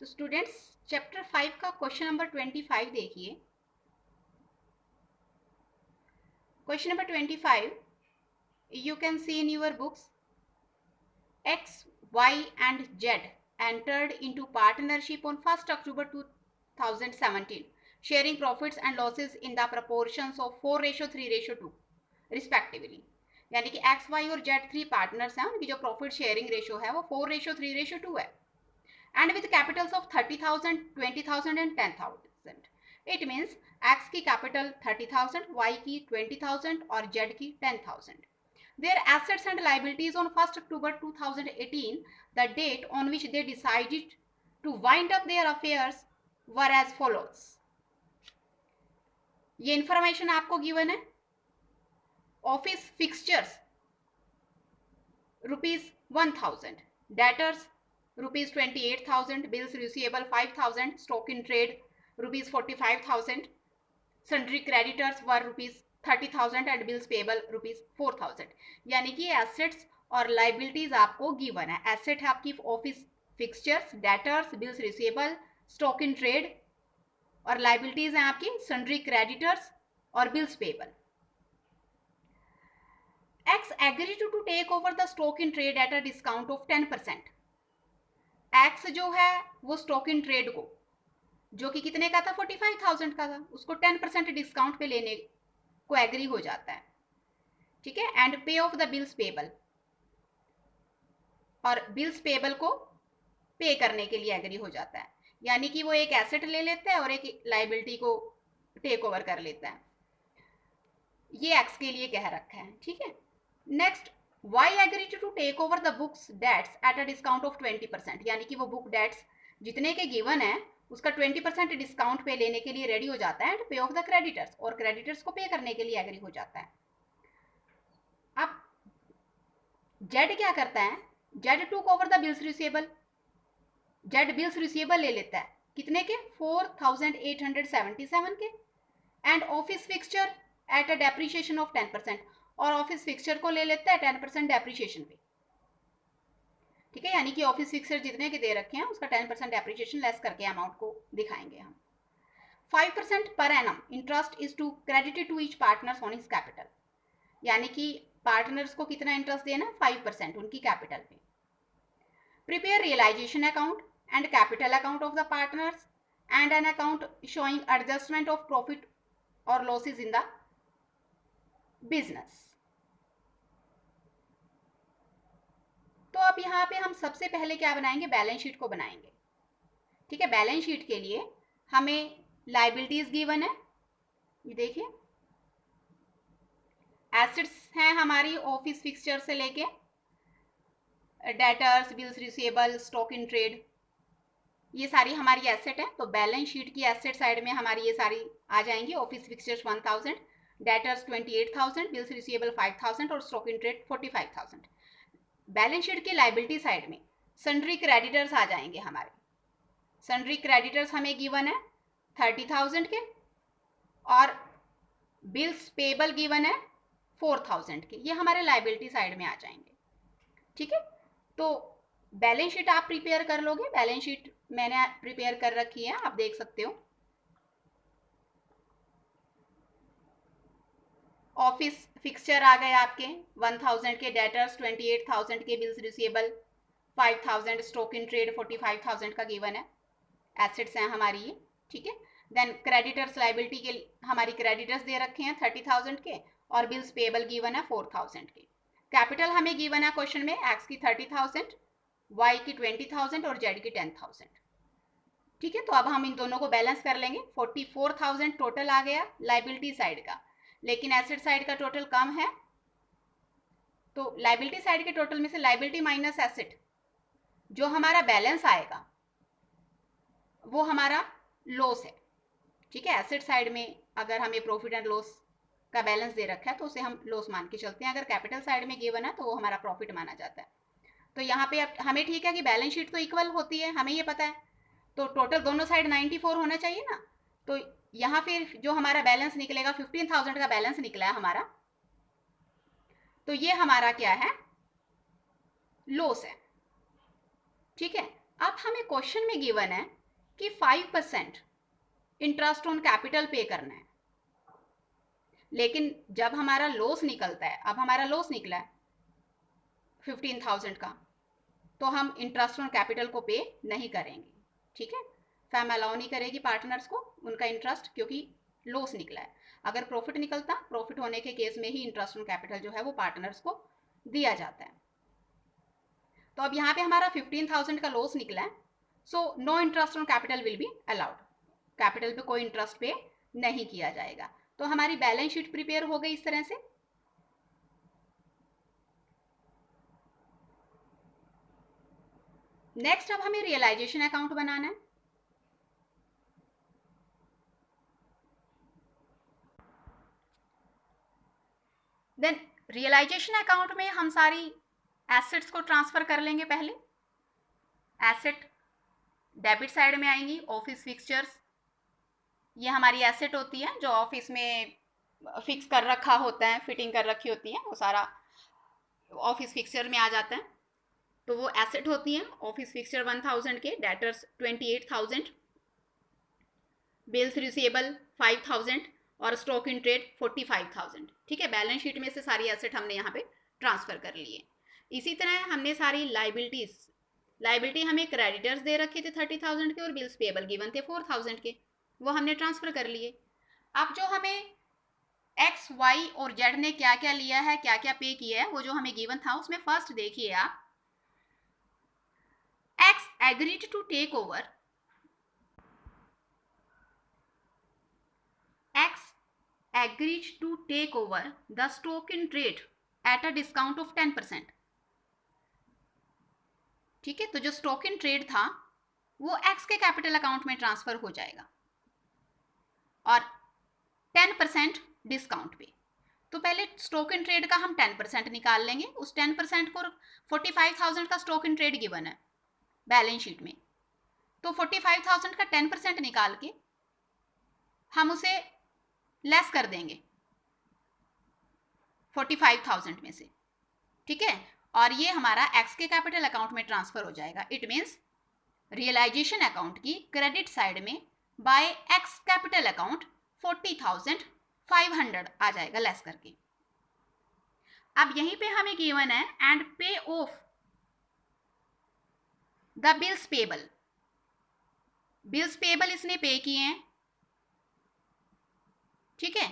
तो students chapter 5 का question number 25 देखिए। Question number 25 you can see in your books X, Y and Z entered into partnership on 1st October 2017 sharing profits and losses in the proportions of 4:3:2 respectively। यानी कि X, Y और Z three partners हैं, उनकी जो profit sharing ratio है वो 4:3:2 है and with capitals of 30,000, 20,000 and 10,000। It means X की capital 30,000, Y की 20,000 और Z की 10,000। Their assets and liabilities on 1st October 2018, the date on which they decided to wind up their affairs, were as follows। ये information आपको given है। Office fixtures ₹1,000, debtors ₹28,000, bills receivable 5,000, stock in trade ₹45,000, sundry creditors were ₹30,000 and bills payable ₹4,000। यानी कि assets और liabilities आपको given है। Asset है आपकी office fixtures, debtors, bills receivable, stock in trade और लाइबिलिटीज हैं आपकी सन्ड्री क्रेडिटर्स और bills payable. X agreed to take over the stock in trade at a discount of 10%। X जो है वो स्टॉक इन ट्रेड को, जो कि कितने का था, 45,000 का था, उसको 10% डिस्काउंट पे लेने को एग्री हो जाता है। ठीक है, and pay off the bills payable, और बिल्स पेबल को पे करने के लिए एग्री हो जाता है। यानी कि वो एक एसेट ले लेता है और एक लाइबिलिटी को टेक ओवर कर लेता है। ये एक्स के लिए कह रखा है। ठीक है, next Y agreed to take over the books debts at a discount of 20%। यानी कि वो बुक डेट्स जितने के गिवन है उसका 20% डिस्काउंट पे लेने के लिए रेडी हो जाता है and pay off the creditors, और क्रेडिटर्स को पे करने के लिए एग्री हो जाता है। अब जेड क्या करता है, Z took over the bills receivable, Z bills receivable ले लेता है कितने के, 4,877 के, and office fixture at a depreciation of 10%, और ऑफिस फिक्सचर को ले लेता है 10% डेप्रिसिएशन पे। ठीक है, यानी कि ऑफिस फिक्सचर जितने के दे रखे हैं उसका 10% डेप्रिसिएशन लेस करके अमाउंट को दिखाएंगे हम। 5% per annum interest is to credited to each partners on his capital. यानी कि पार्टनर्स को कितना इंटरेस्ट देना, 5% उनकी कैपिटल पे। Prepare realisation account and capital account of the partners and an account showing adjustment of profit और losses in the business. तो अब यहाँ पे हम सबसे पहले क्या बनाएंगे, बैलेंस शीट को बनाएंगे। ठीक है, बैलेंस शीट के लिए हमें लाइबिलिटीज गिवन है, ये देखिए एसेट्स हैं हमारी ऑफिस फिक्सचर से लेके debtors, bills receivable, stock in trade, ये सारी हमारी एसेट है। तो बैलेंस शीट की एसेट साइड में हमारी ये सारी आ जाएंगी। Office fixtures 1,000, debtors 28,000, bills receivable 5,000 और stock in trade 45,000। Balance sheet की लाइबिलिटी साइड में सन्ड्री क्रेडिटर्स आ जाएंगे हमारे। सन्ड्री क्रेडिटर्स हमें गिवन है 30,000 के, और बिल्स पेबल गिवन है 4,000 के, ये हमारे लाइबिलिटी साइड में आ जाएंगे। ठीक है, तो बैलेंस शीट आप प्रिपेयर कर लोगे। बैलेंस शीट मैंने प्रिपेयर कर रखी है, आप देख सकते हो। ऑफिस फिक्सचर आ गए आपके 1,000 के, डेटर्स 28,000 के, bills receivable 5,000, stock in trade 45,000 का गिवन है, एसेट्स हैं हमारी ये। ठीक है, देन क्रेडिटर्स लाइबिलिटी के हमारी क्रेडिटर्स दे रखे हैं 30,000 के, और बिल्स पेबल गिवन है 4,000 के। कैपिटल हमें गिवन है क्वेश्चन में एक्स की 30,000, वाई की 20,000 और जेड की 10,000। ठीक है, तो अब हम इन दोनों को बैलेंस कर लेंगे। 44,000 टोटल आ गया लाइबिलिटी साइड का, लेकिन एसेट साइड का टोटल कम है, तो लाइबिलिटी साइड के टोटल में से लाइबिलिटी माइनस एसेट जो हमारा बैलेंस आएगा वो हमारा लॉस है। ठीक है, एसेट साइड में अगर हमें प्रॉफिट एंड लॉस का बैलेंस दे रखा है तो उसे हम लॉस मान के चलते हैं, अगर कैपिटल साइड में गिवन है तो वो हमारा प्रॉफिट माना जाता है। तो यहाँ पे अब हमें ठीक है कि बैलेंस शीट तो इक्वल होती है, हमें ये पता है, तो टोटल दोनों साइड 94 होना चाहिए ना। तो यहाँ फिर जो हमारा बैलेंस निकलेगा 15,000 का बैलेंस निकला है हमारा, तो ये हमारा क्या है, लॉस है। ठीक है, अब हमें क्वेश्चन में गिवन है कि 5% इंटरेस्ट ऑन कैपिटल पे करना है, लेकिन जब हमारा लॉस निकलता है, अब हमारा लॉस निकला है 15,000 का, तो हम इंटरेस्ट ऑन कैपिटल को पे नहीं करेंगे। ठीक है, फैम अलाउ नहीं करेगी पार्टनर्स को उनका इंटरेस्ट, क्योंकि लॉस निकला है। अगर प्रॉफिट निकलता, प्रॉफिट होने के केस में ही इंटरेस्ट ऑन कैपिटल जो है वो पार्टनर्स को दिया जाता है। तो अब यहाँ पे हमारा 15,000 का लॉस निकला है, so no interest on capital will be allowed, capital पे कोई इंटरेस्ट पे नहीं किया जाएगा। तो हमारी बैलेंस शीट प्रिपेयर हो गई इस तरह से। नेक्स्ट अब हमें रियलाइजेशन अकाउंट बनाना है। देन रियलाइजेशन अकाउंट में हम सारी एसेट्स को ट्रांसफर कर लेंगे। पहले एसेट डेबिट साइड में आएंगी, ऑफिस फिक्सचर्स, ये हमारी एसेट होती है जो ऑफिस में फिक्स कर रखा होता है, फिटिंग कर रखी होती है, वो सारा ऑफिस फिक्सचर में आ जाता है, तो वो एसेट होती है। ऑफिस फिक्सचर 1000 के, डेटर्स 28,000, बिल्स रिसीवेबल 5,000 और स्टॉक इन ट्रेड 45,000। ठीक है, बैलेंस शीट में से सारी एसेट हमने यहाँ पे ट्रांसफर कर लिए। इसी तरह हमने सारी लाइबिलिटी हमें क्रेडिटर्स दे रखे थे 30,000 के और बिल्स पेबल गिवन थे 4,000 के, वो हमने ट्रांसफर कर लिए। अब जो हमें एक्स वाई और जेड ने क्या क्या लिया है, क्या क्या पे किया है, वो जो हमें गिवन था उसमें फर्स्ट देखिए आप, X agreed to take over, X agreed to take over the stock in trade at a discount of 10%। ठीक है, तो जो स्टॉक इन ट्रेड था वो X के कैपिटल अकाउंट में ट्रांसफर हो जाएगा और 10% डिस्काउंट पे। तो पहले स्टॉक इन ट्रेड का हम 10% निकाल लेंगे। उस 10% को 45,000 का स्टॉक इन ट्रेड गिवन है बैलेंस शीट में, तो 45,000 का 10% निकाल के हम उसे लेस कर देंगे 45,000 में से। ठीक है, और ये हमारा एक्स के कैपिटल अकाउंट में ट्रांसफर हो जाएगा। इट मीन्स रियलाइजेशन अकाउंट की क्रेडिट साइड में बाय एक्स कैपिटल अकाउंट 40,500 आ जाएगा लेस करके। अब यहीं पे हमें गिवन है and pay off the bills payable, bills payable इसने पे किए हैं। ठीक है,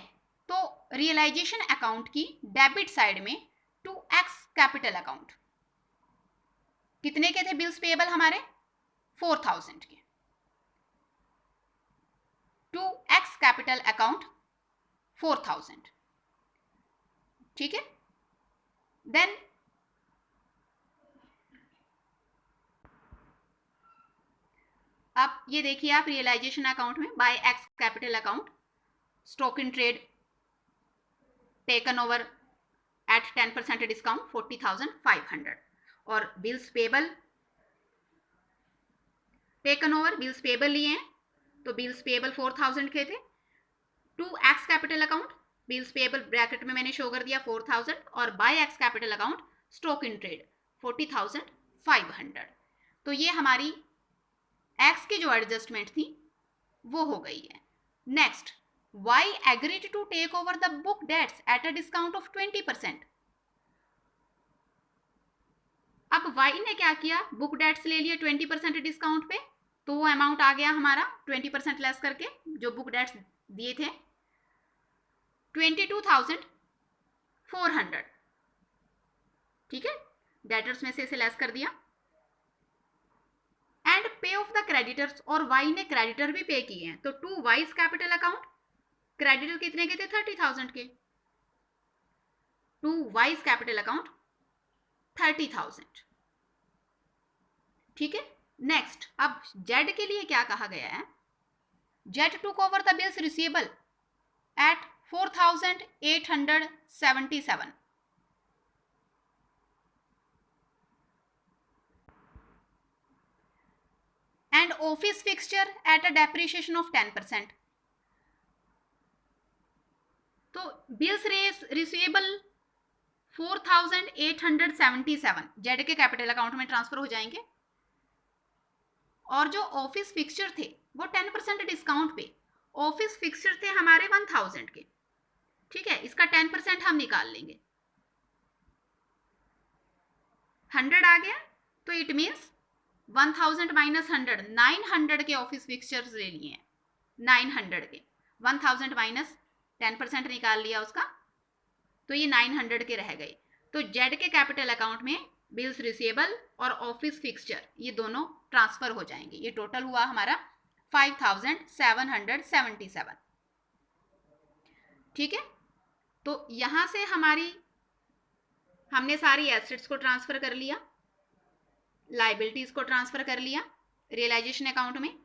तो रियलाइजेशन अकाउंट की डेबिट साइड में टू एक्स कैपिटल अकाउंट कितने के थे बिल्स पेबल हमारे, 4,000 के, टू एक्स कैपिटल अकाउंट 4,000। ठीक है, देन अब ये देखिए आप रियलाइजेशन अकाउंट में by X capital account stock in trade taken over at 10% discount 40,500 और bills payable taken over, bills payable लिए हैं तो बिल्स पेबल 4,000 के थे, to X capital account, bills payable bracket में मैंने शो कर दिया 4,000 और by X capital account stock in trade 40,500। तो ये हमारी एक्स की जो एडजस्टमेंट थी वो हो गई है। Next, Y agreed to take over the book debts at a discount of 20%। अब Y ने क्या किया, बुक डेट्स ले लिए 20% डिस्काउंट पे, तो वो अमाउंट आ गया हमारा 20% लेस करके, जो बुक डेट्स दिए थे 22,400। ठीक है, डेटर्स में से इसे लेस कर दिया and pay off the creditors, और Y ने क्रेडिटर भी पे किए हैं, तो to Y's capital account creditor कितने के थे 30,000 के, टू वाइज कैपिटल अकाउंट 30,000। ठीक है, नेक्स्ट अब जेड के लिए क्या कहा गया है, Z took over the bills receivable at 4,877 and office fixture at a depreciation of 10%। तो बिल्स रिसीवेबल 4,877 जेड के कैपिटल अकाउंट में ट्रांसफर हो जाएंगे और जो ऑफिस फिक्सचर थे वो 10% डिस्काउंट पे, ऑफिस फिक्सचर थे हमारे 1000 के, ठीक है, इसका 10% हम निकाल लेंगे, 100 आ गया, तो इट मीन्स 1000 माइनस 100, 900 के ऑफिस फिक्सचर्स ले लिए हैं, 900 के, 1000 माइनस 10% निकाल लिया उसका, तो ये 900 के रह गए। तो जेड के कैपिटल अकाउंट में बिल्स रिसीवेबल और ऑफिस फिक्सचर ये दोनों ट्रांसफर हो जाएंगे। ये टोटल हुआ हमारा 5777, ठीक है। तो यहां से हमने सारी एसेट्स को ट्रांसफर कर लिया, लाइबिलिटीज को ट्रांसफर कर लिया रियलाइजेशन अकाउंट में,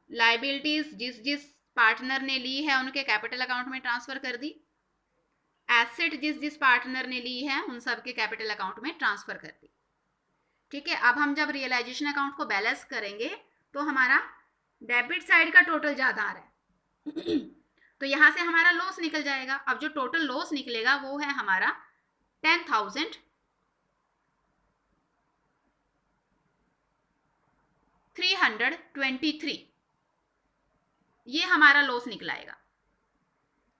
लाइबिलिटीज जिस जिस पार्टनर ने ली है उनके कैपिटल अकाउंट में ट्रांसफर कर दी, एसेट जिस जिस पार्टनर ने ली है उन सब के कैपिटल अकाउंट में ट्रांसफर कर दी, ठीक है। अब हम जब रियलाइजेशन अकाउंट को बैलेंस करेंगे तो हमारा डेबिट साइड का टोटल ज़्यादा आ रहा है तो यहाँ से हमारा लॉस निकल जाएगा। अब जो टोटल लॉस निकलेगा वो है हमारा 10,323, ये हमारा लॉस निकलाएगा,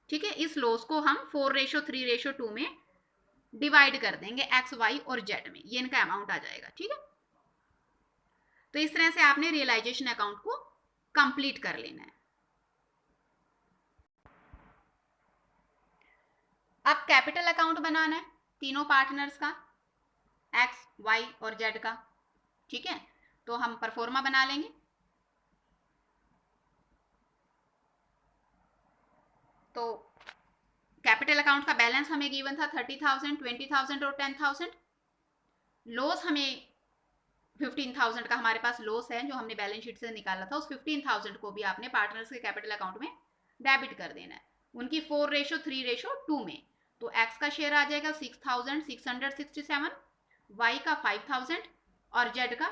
ठीक है। इस लॉस को हम 4:3:2 में डिवाइड कर देंगे एक्स, वाई और जेड में, ये इनका अमाउंट आ जाएगा, ठीक है। तो इस तरह से आपने रियलाइजेशन अकाउंट को कंप्लीट कर लेना है। अब कैपिटल अकाउंट बनाना है तीनों पार्टनर्स का, एक्स, वाई और जेड का, ठीक है। तो हम परफॉर्मा बना लेंगे। तो कैपिटल अकाउंट का बैलेंस हमें गिवन था 30,000, 20,000 और 10,000। लॉस हमें 15,000 का हमारे पास लॉस है जो हमने बैलेंस शीट से निकाला था, उस 15,000 को भी आपने पार्टनर्स के कैपिटल अकाउंट में डेबिट कर देना है, उनकी 4:3:2 में। तो एक्स का शेयर आ जाएगा 6,667, वाई का 5,000 और जेड का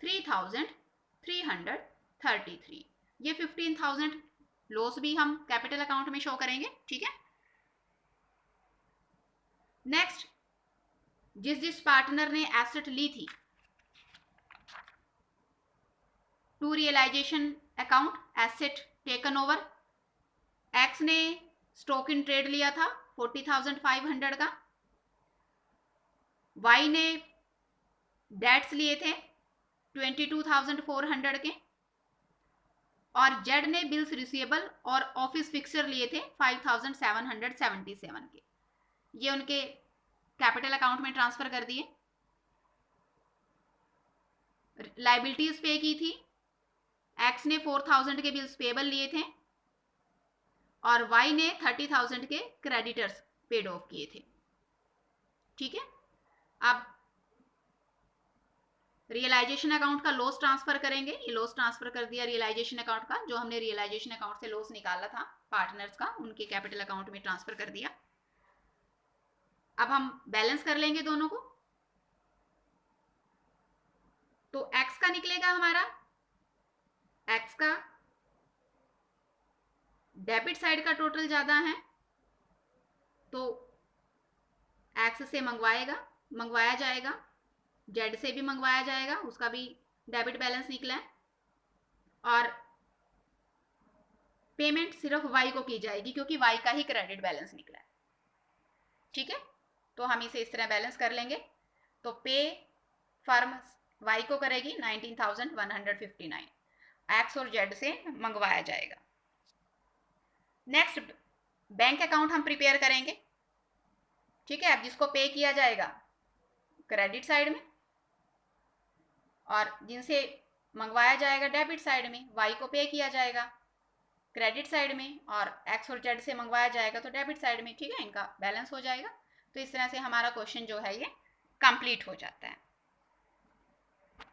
3,333। ये 15,000 लॉस भी हम कैपिटल अकाउंट में शो करेंगे, ठीक है। नेक्स्ट, जिस जिस पार्टनर ने एसेट ली थी to realisation account, asset taken over, X ने स्टॉक इन ट्रेड लिया था 40,500 का, वाई ने डेट्स लिए थे 22,400 के, और जेड ने बिल्स रिसीवेबल और ऑफिस फिक्सर लिए थे 5,777 के, ये उनके कैपिटल अकाउंट में ट्रांसफर कर दिए। लाइबिलिटीज पे की थी, एक्स ने 4,000 के बिल्स पेबल लिए थे और वाई ने 30,000 के क्रेडिटर्स पेड ऑफ किए थे, ठीक है। अब रियलाइजेशन अकाउंट का लॉस ट्रांसफर करेंगे, ये लॉस ट्रांसफर कर दिया रियलाइजेशन अकाउंट का, जो हमने रियलाइजेशन अकाउंट से लॉस निकाला था पार्टनर्स का, उनके कैपिटल अकाउंट में ट्रांसफर कर दिया। अब हम बैलेंस कर लेंगे दोनों को। तो एक्स का निकलेगा हमारा, एक्स का डेबिट साइड का टोटल ज्यादा है तो एक्स से मंगवाया जाएगा, जेड से भी मंगवाया जाएगा, उसका भी डेबिट बैलेंस निकला है, और पेमेंट सिर्फ वाई को की जाएगी क्योंकि वाई का ही क्रेडिट बैलेंस निकला है, ठीक है। तो हम इसे इस तरह बैलेंस कर लेंगे। तो पे फर्म वाई को करेगी 19,159, एक्स और जेड से मंगवाया जाएगा। नेक्स्ट, बैंक अकाउंट हम प्रिपेयर करेंगे, ठीक है। अब जिसको पे किया जाएगा क्रेडिट साइड में और जिनसे मंगवाया जाएगा डेबिट साइड में, वाई को पे किया जाएगा क्रेडिट साइड में और एक्स और जेड से मंगवाया जाएगा तो डेबिट साइड में, ठीक है। इनका बैलेंस हो जाएगा। तो इस तरह से हमारा क्वेश्चन जो है ये कंप्लीट हो जाता है।